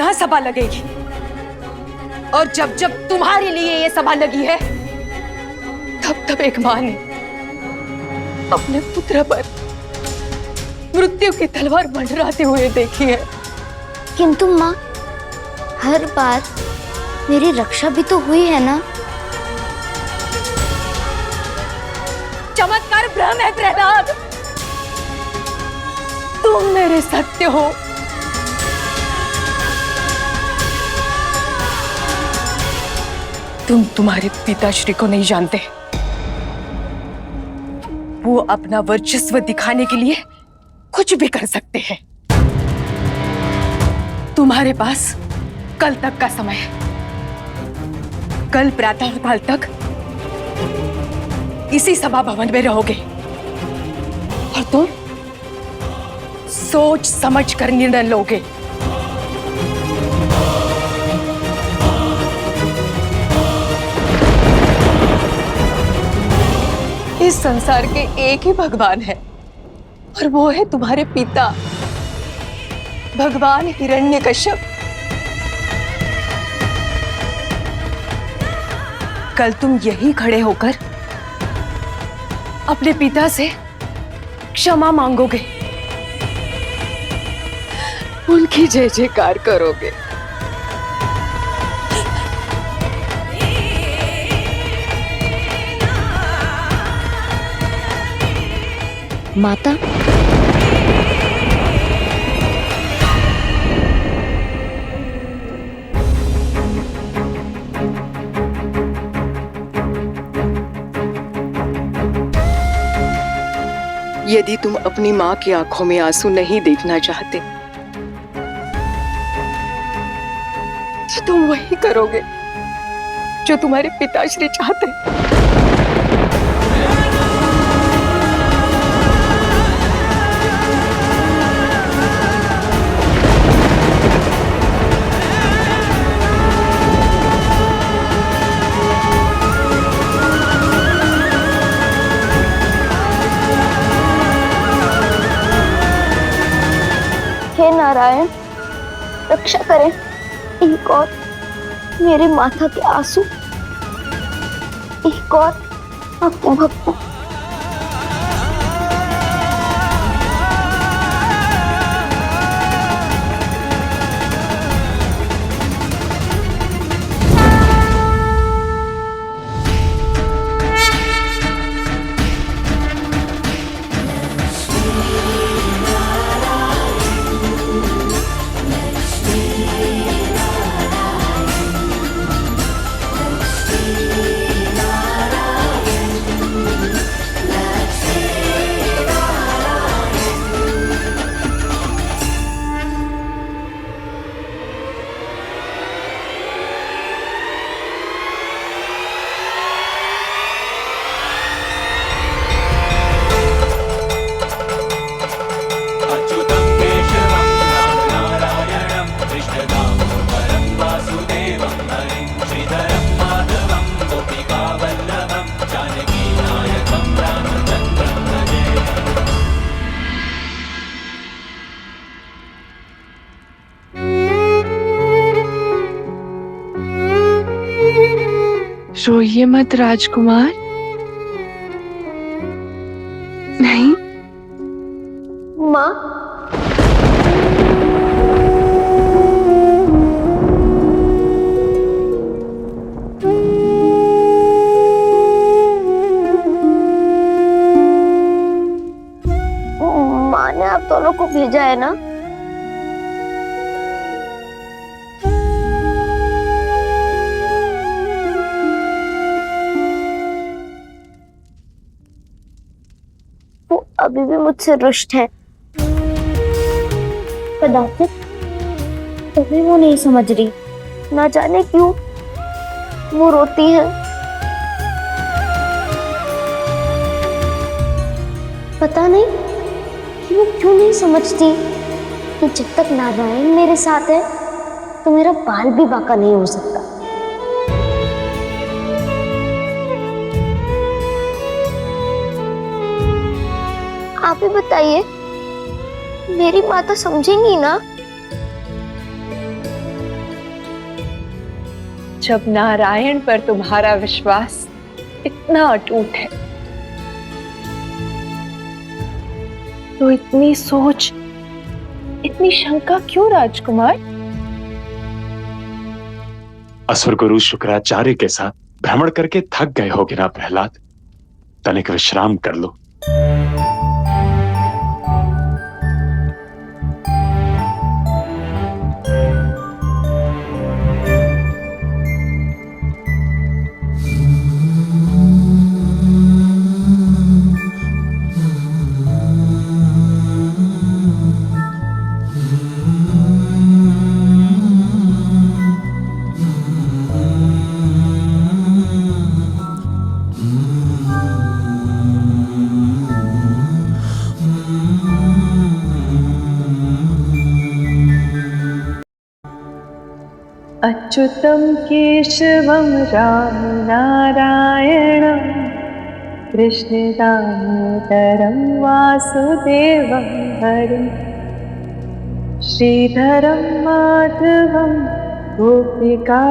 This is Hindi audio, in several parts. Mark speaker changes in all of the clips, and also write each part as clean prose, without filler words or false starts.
Speaker 1: पुनः सभा लगेगी, और जब जब तुम्हारे लिए ये सभा लगी है, तब तब एक मां ने अपने पुत्र पर मृत्यु की तलवार मंडराते हुए देखी है।
Speaker 2: किंतु माँ, हर बार मेरी रक्षा भी तो हुई है ना।
Speaker 1: चमत्कार भ्रम है प्रहलाद, तुम मेरे सत्य हो। तुम तुम्हारे पिताश्री को नहीं जानते। वो अपना वर्चस्व दिखाने के लिए कुछ भी कर सकते हैं। तुम्हारे पास कल तक का समय है। कल प्रातःकाल तक इसी सभा भवन में रहोगे, और तुम सोच समझ कर निर्णय लोगे। इस संसार के एक ही भगवान है, और वो है तुम्हारे पिता भगवान हिरण्यकश्यप। कल तुम यही खड़े होकर अपने पिता से क्षमा मांगोगे, उनकी जय जयकार करोगे।
Speaker 2: माता,
Speaker 1: यदि तुम अपनी मां की आंखों में आंसू नहीं देखना चाहते, तो तुम वही करोगे जो तुम्हारे पिताश्री चाहते।
Speaker 2: हे नारायण, रक्षा करें एक और मेरे माता के आंसू, एक और आपके भक्तों।
Speaker 3: रोइए मत राजकुमार। नहीं
Speaker 2: माँ, माँ ने आप दोनों को भेजा है ना। वो अभी भी मुझसे रुष्ट है। कदाचित तभी वो नहीं समझ रही, ना जाने क्यों वो रोती है। पता नहीं कि वो क्यों नहीं समझती कि जब तक नारायण मेरे साथ है तो मेरा बाल भी बांका नहीं हो सकता। आप ही बताइए, मेरी माँ तो समझेंगी ना?
Speaker 1: जब नारायण पर तुम्हारा विश्वास इतना अटूट है तो इतनी सोच, इतनी शंका क्यों राजकुमार?
Speaker 4: असुर गुरु शुक्राचार्य के साथ भ्रमण करके थक गए होगे ना प्रहलाद? तनिक विश्राम कर लो।
Speaker 1: अच्युतं केशवं राम नारायणं कृष्ण दामोदरं वासुदेवं हरिं श्रीधरं माधवं गोपिकावल्लभं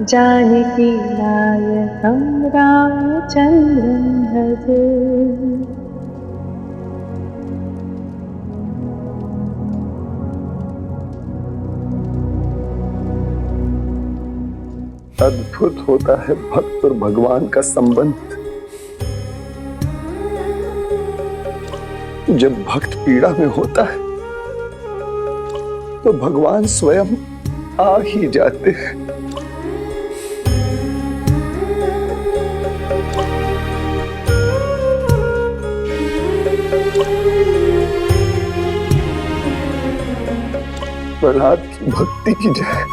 Speaker 1: जानकी नायकं रामचन्द्रं भजे।
Speaker 5: अद्भुत होता है भक्त और भगवान का संबंध। जब भक्त पीड़ा में होता है तो भगवान स्वयं आ ही जाते हैं। प्रहलाद की भक्ति की जय।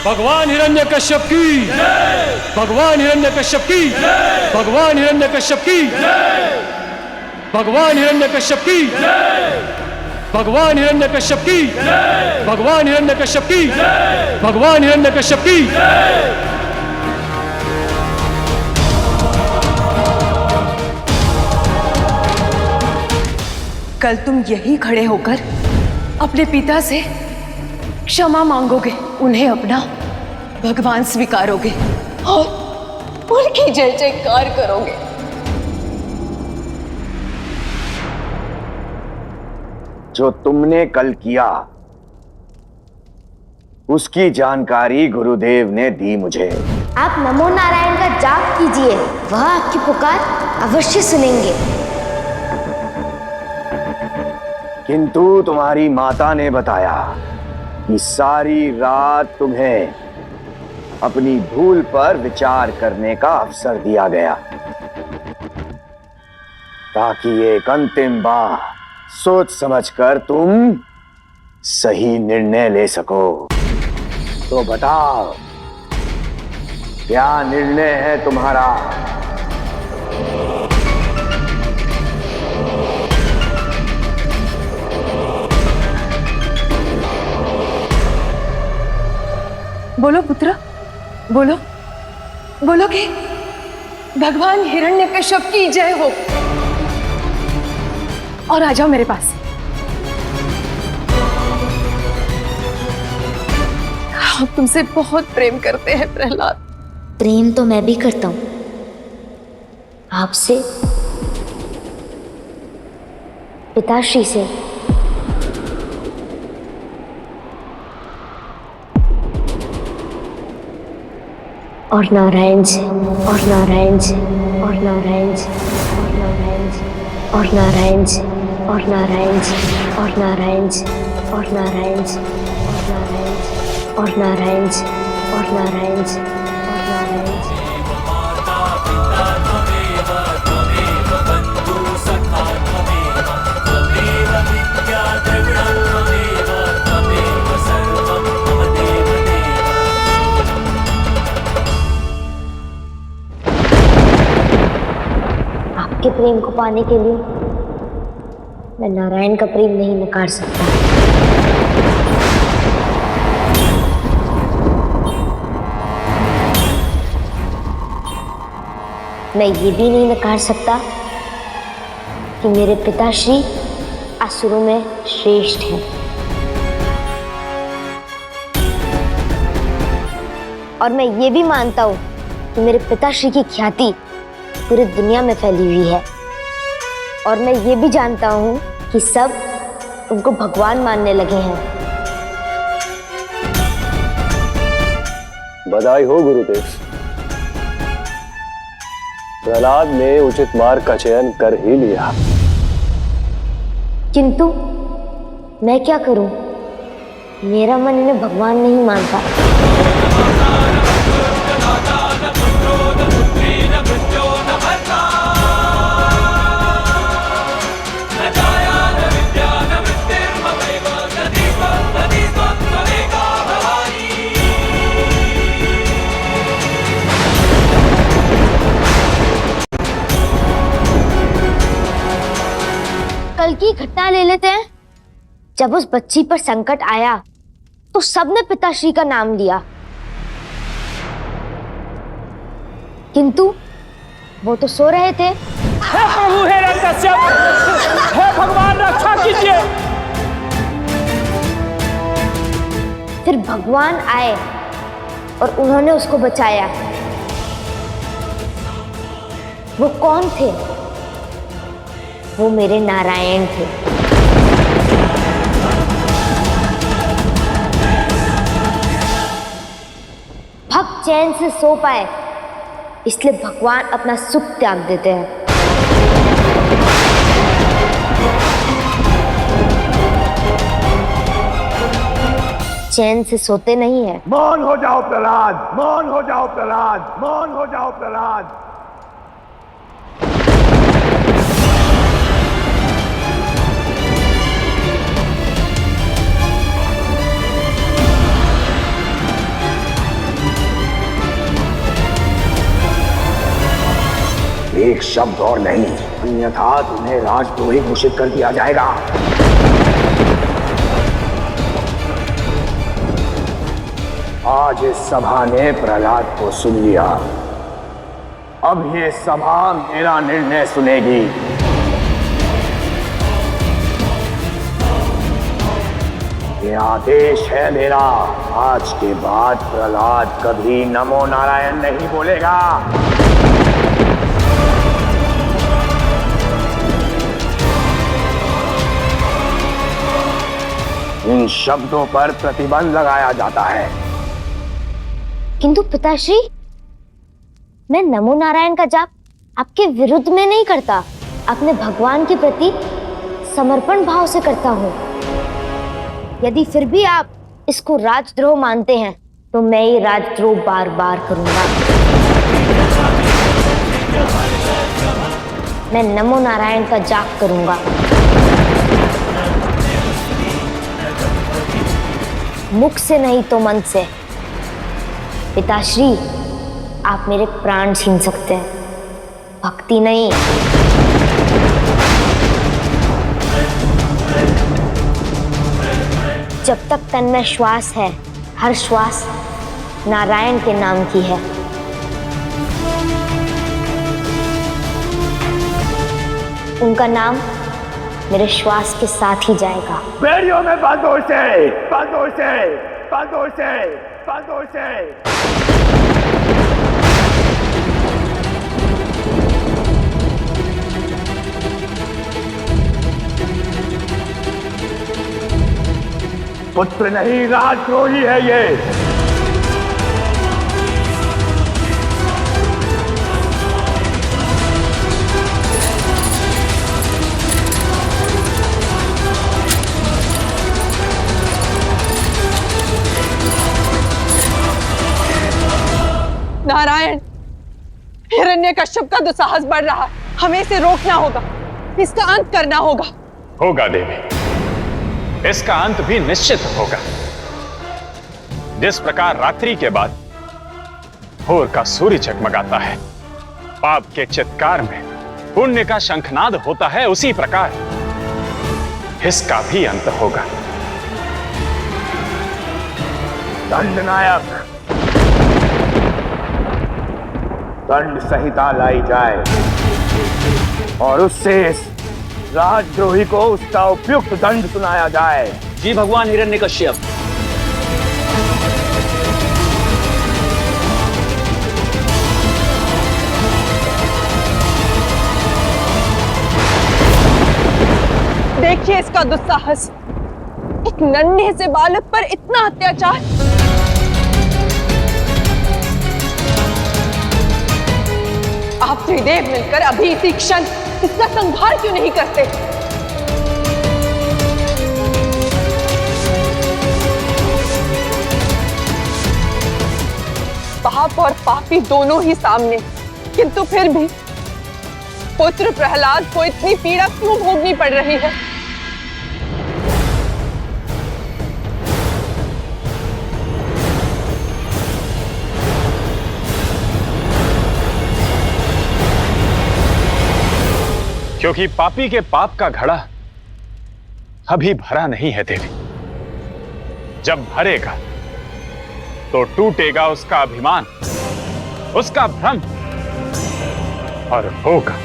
Speaker 6: भगवान हिरण्यकश्यप की जय, भगवान हिरण्यकश्यप की जय, भगवान हिरण्यकश्यप की जय, भगवान हिरण्यकश्यप की जय, भगवान हिरण्यकश्यप की जय, भगवान हिरण्यकश्यप की जय, भगवान हिरण्यकश्यप की जय।
Speaker 1: कल तुम यही खड़े होकर अपने पिता से क्षमा मांगोगे, उन्हें अपना भगवान स्वीकारोगे और उनकी जय जयकार करोगे।
Speaker 7: जो तुमने कल किया उसकी जानकारी गुरुदेव ने दी मुझे।
Speaker 2: आप नमो नारायण का जाप कीजिए, वह आपकी पुकार अवश्य सुनेंगे।
Speaker 7: किंतु तुम्हारी माता ने बताया कि सारी रात तुम्हें अपनी भूल पर विचार करने का अवसर दिया गया ताकि एक अंतिम बार सोच समझकर तुम सही निर्णय ले सको। तो बताओ, क्या निर्णय है तुम्हारा?
Speaker 1: बोलो पुत्र, बोलो, बोलो कि भगवान हिरण्यकश्यप की जय हो और आ जाओ मेरे पास। हम तुमसे बहुत प्रेम करते हैं प्रहलाद।
Speaker 2: प्रेम तो मैं भी करता हूं आपसे, पिताश्री से। और नारायण से, और नारायण से, और नारायण से, और नारायण से, और नारायण से, और नारायण से, और नारायण से, और नारायण से, और नारायण से, और नारायण से, और नारायण से, और नारायण से। आपके प्रेम को पाने के लिए मैं नारायण का प्रेम नहीं नकार सकता। मैं ये भी नहीं नकार सकता कि मेरे पिताश्री असुरों में श्रेष्ठ हैं। और मैं ये भी मानता हूँ कि मेरे पिताश्री की ख्याति पूरी दुनिया में फैली हुई है। और मैं ये भी जानता हूँ कि सब उनको भगवान मानने लगे हैं।
Speaker 5: बधाई हो गुरुदेव। प्रहलाद ने उचित मार्ग का चयन कर ही लिया।
Speaker 2: किंतु मैं क्या करूं? मेरा मन इन्हें भगवान नहीं मानता। कल की घटना ले लेते हैं। जब उस बच्ची पर संकट आया तो सबने पिताश्री का नाम लिया, किंतु वो तो सो रहे थे।
Speaker 6: हे प्रभु, हे हिरण्यकश्यप, हे भगवान रक्षा कीजिए।
Speaker 2: फिर भगवान आए और उन्होंने उसको बचाया। वो कौन थे? वो मेरे नारायण थे। भक्त चैन से सो पाए, इसलिए भगवान अपना सुख त्याग देते हैं। चैन से सोते नहीं है।
Speaker 7: मौन हो जाओ प्रहलाद, मौन हो जाओ प्रहलाद, मौन हो जाओ प्रहलाद। एक शब्द और नहीं, अन्यथा तुम्हें राजद्रोही घोषित कर दिया जाएगा। आज इस सभा ने प्रहलाद को सुन लिया। अब ये सभा मेरा निर्णय सुनेगी। ये आदेश है मेरा। आज के बाद प्रहलाद कभी नमो नारायण नहीं बोलेगा। इन शब्दों पर प्रतिबंध लगाया जाता है।
Speaker 2: किंतु पिताश्री, मैं नमो नारायण का जाप आपके विरुद्ध में नहीं करता, अपने भगवान के प्रति समर्पण भाव से करता हूँ। यदि फिर भी आप इसको राजद्रोह मानते हैं तो मैं ये राजद्रोह बार बार करूंगा। मैं नमो नारायण का जाप करूंगा। मुख से नहीं तो मन से। पिताश्री, आप मेरे प्राण छीन सकते हैं, भक्ति नहीं। जब तक तन में श्वास है, हर श्वास नारायण के नाम की है। उनका नाम मेरे श्वास के साथ ही जाएगा।
Speaker 7: बेड़ियों में बांधो इसे, बांधो इसे, बांधो इसे, बांधो इसे। पुत्र नहीं, राजद्रोही है ये।
Speaker 1: नारायण, हिरण्यकश्यप का दुस्साहस बढ़ रहा है। हमें इसे रोकना होगा, इसका अंत करना होगा।
Speaker 4: होगा देवी, इसका अंत भी निश्चित होगा। जिस प्रकार रात्रि के बाद भोर का सूर्य जगमगाता है, पाप के चित्कार में पुण्य का शंखनाद होता है, उसी प्रकार इसका भी अंत होगा।
Speaker 7: दंडनायक, दंड संहिता लाई जाए और उससे इस राजद्रोही को उसका उपयुक्त दंड सुनाया जाए।
Speaker 6: जी भगवान हिरण्यकश्यप।
Speaker 1: देखिए इसका दुस्साहस, एक नन्हे से बालक पर इतना अत्याचार। आप त्रिदेव मिलकर अभी इसी क्षण इसका संहार क्यों नहीं करते? पाप और पापी दोनों ही सामने, किंतु फिर भी पुत्र प्रहलाद को इतनी पीड़ा क्यों भोगनी पड़ रही है?
Speaker 4: क्योंकि पापी के पाप का घड़ा अभी भरा नहीं है देवी। जब भरेगा तो टूटेगा उसका अभिमान, उसका भ्रम, और होगा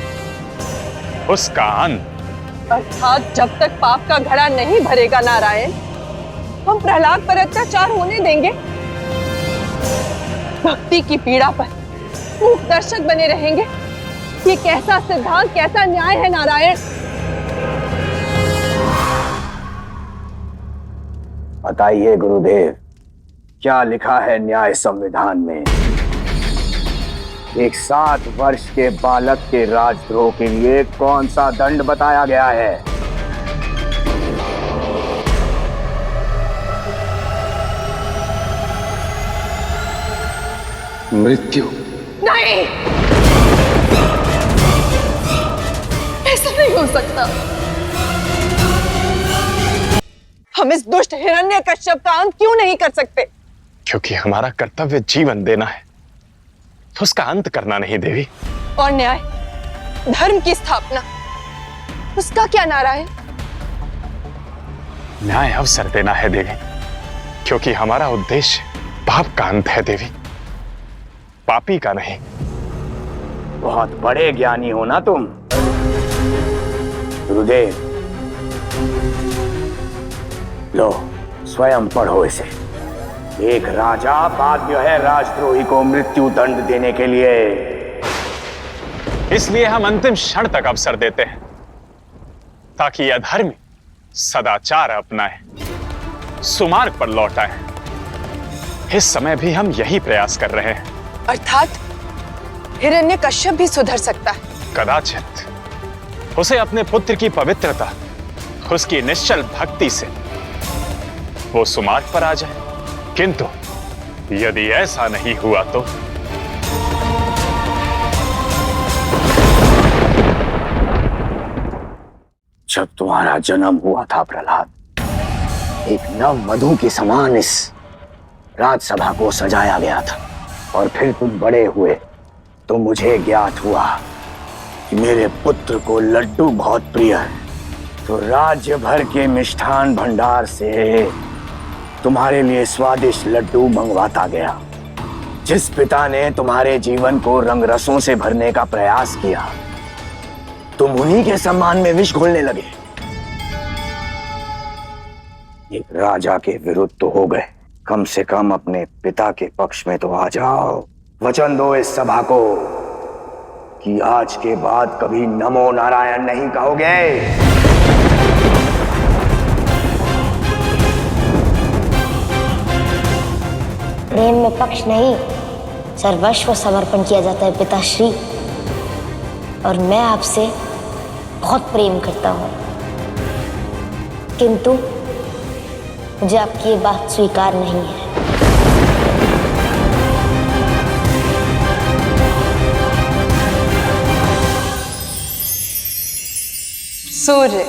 Speaker 4: उसका अंत।
Speaker 1: अर्थात जब तक पाप का घड़ा नहीं भरेगा नारायण, हम प्रहलाद पर अत्याचार होने देंगे? भक्ति की पीड़ा पर मूक दर्शक बने रहेंगे? ये कैसा सिद्धांत, कैसा न्याय है नारायण?
Speaker 7: बताइए गुरुदेव, क्या लिखा है न्याय संविधान में? एक 7 वर्ष के बालक के राजद्रोह के लिए कौन सा दंड बताया गया है?
Speaker 5: मृत्यु।
Speaker 1: नहीं, ऐसा नहीं हो सकता। हम इस दुष्ट हिरण्यकश्यप का अंत क्यों नहीं कर सकते?
Speaker 4: क्योंकि हमारा कर्तव्य जीवन देना है, तो उसका अंत करना नहीं देवी।
Speaker 1: और न्याय, धर्म की स्थापना, उसका क्या नारायण?
Speaker 4: न्याय अवसर देना है देवी, क्योंकि हमारा उद्देश्य पाप का अंत है देवी, पापी का नहीं।
Speaker 7: बहुत बड़े ज्ञानी हो ना तुम गुरुदेव। लो स्वयं पढ़ो इसे। एक राजा बाध्य है राजद्रोही को मृत्यु दंड देने के लिए।
Speaker 4: इसलिए हम अंतिम क्षण तक अवसर देते हैं, ताकि अधर्मी सदाचार अपनाए, सुमार्ग पर लौट आए। इस समय भी हम यही प्रयास कर रहे हैं।
Speaker 1: अर्थात हिरण्यकश्यप भी सुधर सकता है?
Speaker 4: कदाचित उसे अपने पुत्र की पवित्रता, उसकी निश्चल भक्ति से वो सुमार्ग पर आ जाए। किंतु यदि ऐसा नहीं हुआ तो
Speaker 7: जब तुम्हारा जन्म हुआ था प्रहलाद, एक नव मधु के समान इस राजसभा को सजाया गया था, और फिर तुम बड़े हुए तो मुझे ज्ञात हुआ कि मेरे पुत्र को लड्डू बहुत प्रिय है। तो राज्य भर के मिष्ठान भंडार से तुम्हारे लिए स्वादिष्ट लड्डू मंगवाता गया। जिस पिता ने तुम्हारे जीवन को रंग रसों से भरने का प्रयास किया, तुम उन्हीं के सम्मान में विष घोलने लगे। एक राजा के विरुद्ध तो हो गए, कम से कम अपने पिता के पक्ष में तो आ जाओ। वचन दो इस सभा को कि आज के बाद कभी नमो नारायण नहीं कहोगे।
Speaker 2: प्रेम में पक्ष नहीं, सर्वस्व समर्पण किया जाता है पिताश्री। और मैं आपसे बहुत प्रेम करता हूँ, किंतु मुझे आपकी ये बात स्वीकार नहीं है।
Speaker 1: सूर्य,